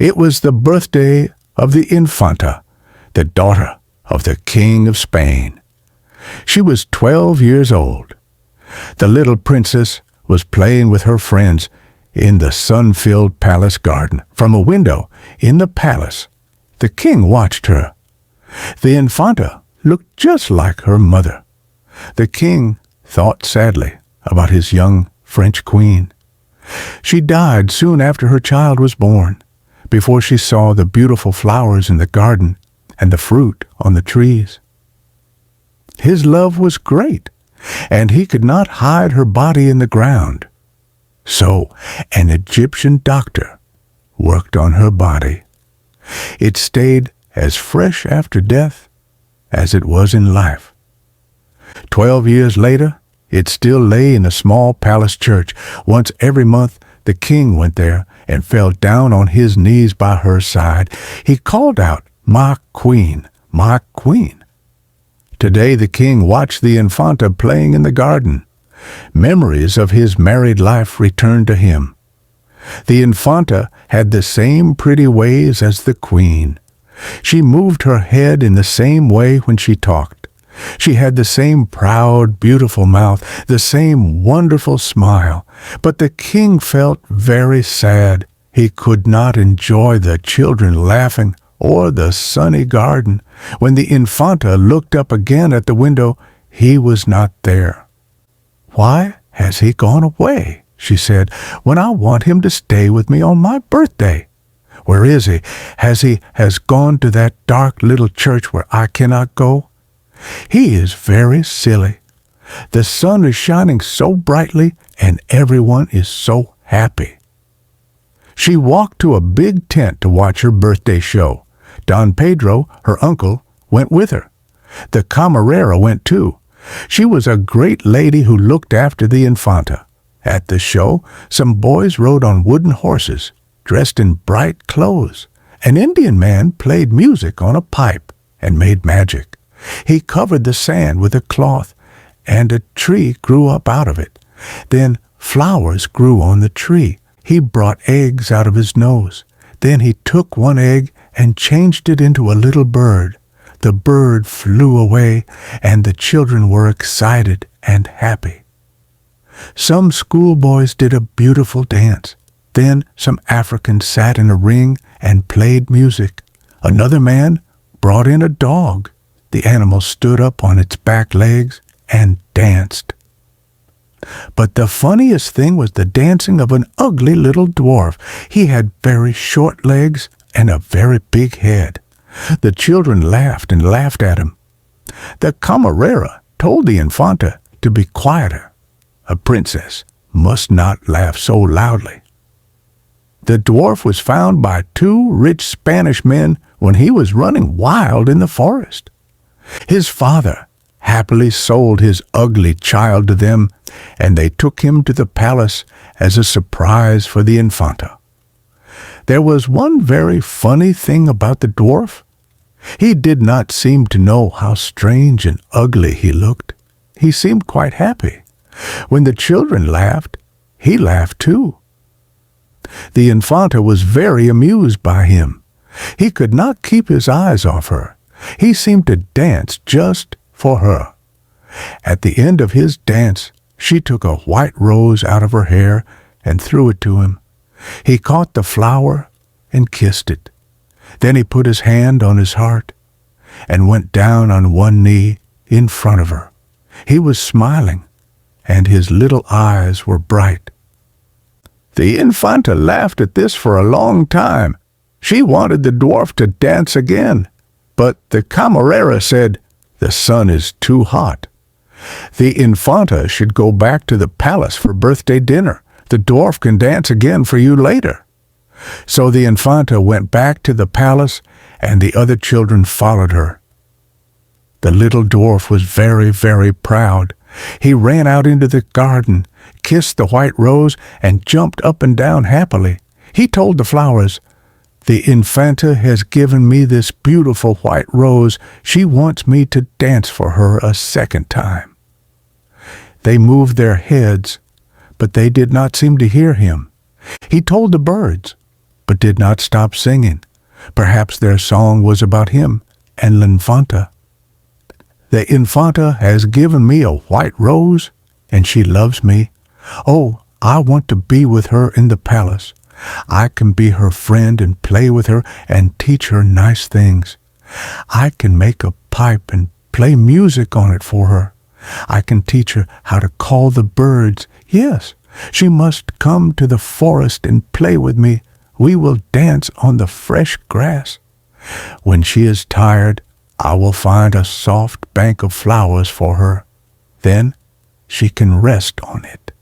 It was the birthday of the Infanta, the daughter of the King of Spain. She was 12 years old. The little princess was playing with her friends in the sun-filled palace garden. From a window in the palace, the king watched her. The Infanta looked just like her mother. The king thought sadly about his young French queen. She died soon after her child was born, before she saw the beautiful flowers in the garden and the fruit on the trees. His love was great, and he could not hide her body in the ground. So an Egyptian doctor worked on her body. It stayed as fresh after death as it was in life. 12 years later, it still lay in a small palace church. Once every month, the king went there and fell down on his knees by her side. He called out, "My queen, my queen." Today the king watched the Infanta playing in the garden. Memories of his married life returned to him. The Infanta had the same pretty ways as the queen. She moved her head in the same way when she talked. She had the same proud, beautiful mouth, the same wonderful smile. But the king felt very sad. He could not enjoy the children laughing or the sunny garden. When the Infanta looked up again at the window, he was not there. "Why has he gone away?" she said, "when I want him to stay with me on my birthday? Where is he? Has gone to that dark little church where I cannot go? He is very silly. The sun is shining so brightly, and everyone is so happy." She walked to a big tent to watch her birthday show. Don Pedro, her uncle, went with her. The camarera went too. She was a great lady who looked after the Infanta. At the show, some boys rode on wooden horses, dressed in bright clothes. An Indian man played music on a pipe and made magic. He covered the sand with a cloth, and a tree grew up out of it. Then flowers grew on the tree. He brought eggs out of his nose. Then he took one egg and changed it into a little bird. The bird flew away, and the children were excited and happy. Some schoolboys did a beautiful dance. Then some Africans sat in a ring and played music. Another man brought in a dog. The animal stood up on its back legs and danced. But the funniest thing was the dancing of an ugly little dwarf. He had very short legs and a very big head. The children laughed and laughed at him. The camarera told the Infanta to be quieter. A princess must not laugh so loudly. The dwarf was found by two rich Spanish men when he was running wild in the forest. His father happily sold his ugly child to them, and they took him to the palace as a surprise for the Infanta. There was one very funny thing about the dwarf. He did not seem to know how strange and ugly he looked. He seemed quite happy. When the children laughed, he laughed too. The Infanta was very amused by him. He could not keep his eyes off her. He seemed to dance just for her. At the end of his dance, she took a white rose out of her hair and threw it to him. He caught the flower and kissed it. Then he put his hand on his heart and went down on one knee in front of her. He was smiling, and his little eyes were bright. The Infanta laughed at this for a long time. She wanted the dwarf to dance again, but the camarera said, "The sun is too hot. The Infanta should go back to the palace for birthday dinner. The dwarf can dance again for you later." So the Infanta went back to the palace, and the other children followed her. The little dwarf was very, very proud. He ran out into the garden, kissed the white rose, and jumped up and down happily. He told the flowers, "The Infanta has given me this beautiful white rose. She wants me to dance for her a second time." They moved their heads, but they did not seem to hear him. He told the birds, but did not stop singing. Perhaps their song was about him and Infanta. The Infanta has given me a white rose, and she loves me. Oh, I want to be with her in the palace. I can be her friend and play with her and teach her nice things. I can make a pipe and play music on it for her. I can teach her how to call the birds. Yes, she must come to the forest and play with me. We will dance on the fresh grass. When she is tired, I will find a soft bank of flowers for her. Then she can rest on it.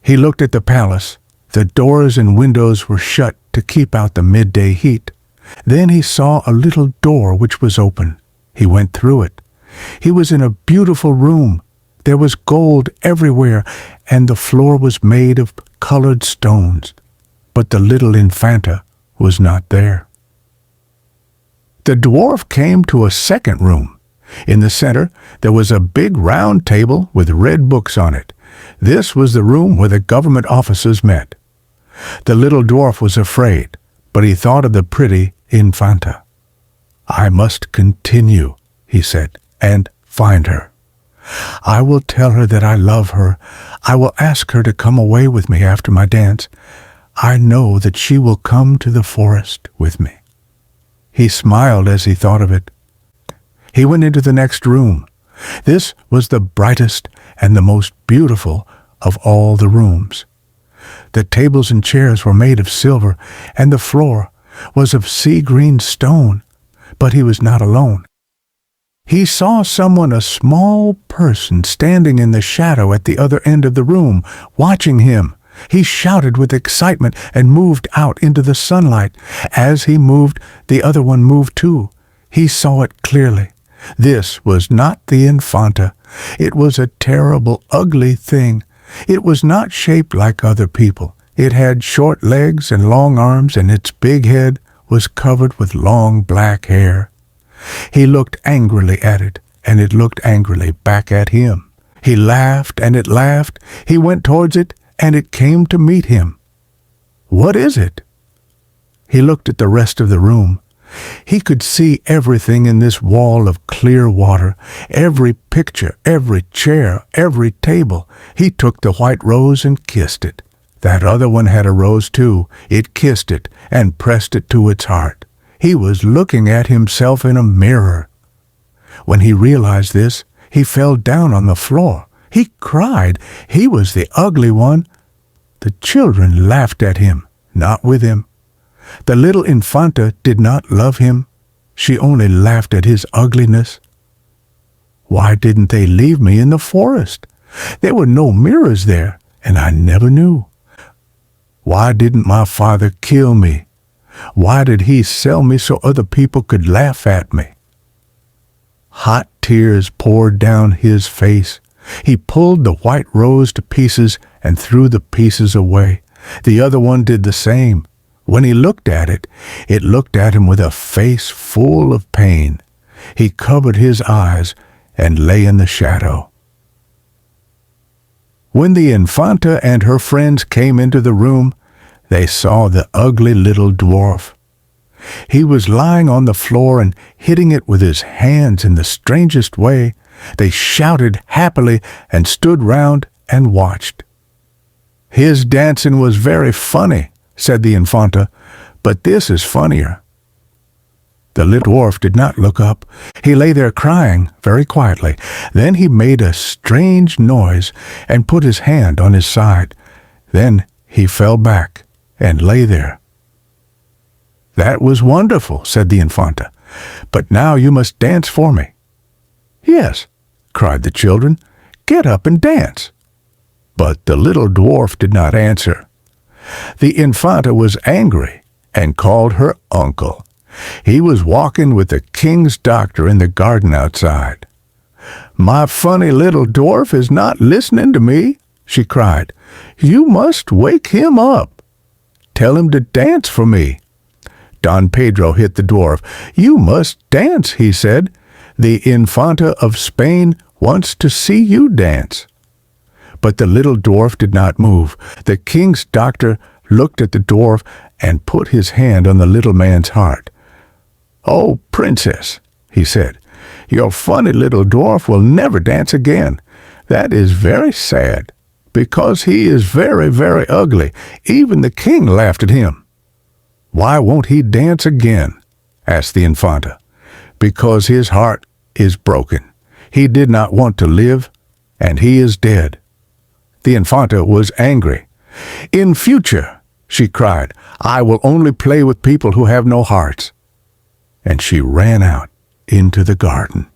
He looked at the palace. The doors and windows were shut to keep out the midday heat. Then he saw a little door which was open. He went through it. He was in a beautiful room. There was gold everywhere, and the floor was made of colored stones. But the little Infanta was not there. The dwarf came to a second room. In the center, there was a big round table with red books on it. This was the room where the government officers met. The little dwarf was afraid, but he thought of the pretty Infanta. I must continue, he said, and find her. I will tell her that I love her. I will ask her to come away with me after my dance. I know that she will come to the forest with me. He smiled as he thought of it. He went into the next room. This was the brightest and the most beautiful of all the rooms. The tables and chairs were made of silver, and the floor was of sea-green stone. But he was not alone. He saw someone, a small person, standing in the shadow at the other end of the room, watching him. He shouted with excitement and moved out into the sunlight. As he moved, the other one moved too. He saw it clearly. This was not the Infanta. It was a terrible, ugly thing. It was not shaped like other people. It had short legs and long arms, and its big head was covered with long black hair. He looked angrily at it, and it looked angrily back at him. He laughed, and it laughed. He went towards it, and it came to meet him. What is it? He looked at the rest of the room. He could see everything in this wall of clear water, every picture, every chair, every table. He took the white rose and kissed it. That other one had a rose too. It kissed it and pressed it to its heart. He was looking at himself in a mirror. When he realized this, he fell down on the floor. He cried. He was the ugly one. The children laughed at him, not with him. The little Infanta did not love him. She only laughed at his ugliness. Why didn't they leave me in the forest? There were no mirrors there, and I never knew. Why didn't my father kill me? Why did he sell me so other people could laugh at me? Hot tears poured down his face. He pulled the white rose to pieces and threw the pieces away. The other one did the same. When he looked at it, it looked at him with a face full of pain. He covered his eyes and lay in the shadow. When the Infanta and her friends came into the room, they saw the ugly little dwarf. He was lying on the floor and hitting it with his hands in the strangest way. They shouted happily and stood round and watched. His dancing was very funny, said the Infanta, but this is funnier. The little dwarf did not look up. He lay there crying very quietly. Then he made a strange noise and put his hand on his side. Then he fell back and lay there. That was wonderful, said the Infanta, but now you must dance for me. Yes, cried the children, get up and dance. But the little dwarf did not answer. The Infanta was angry and called her uncle. He was walking with the king's doctor in the garden outside. My funny little dwarf is not listening to me, she cried. You must wake him up. Tell him to dance for me. Don Pedro hit the dwarf. You must dance, he said. The Infanta of Spain wants to see you dance. But the little dwarf did not move. The king's doctor looked at the dwarf and put his hand on the little man's heart. "Oh, princess," he said, "your funny little dwarf will never dance again. That is very sad, because he is very, very ugly. Even the king laughed at him." "Why won't he dance again?" asked the Infanta. "Because his heart is broken. He did not want to live, and he is dead." The Infanta was angry. "In future," she cried, "I will only play with people who have no hearts." And she ran out into the garden.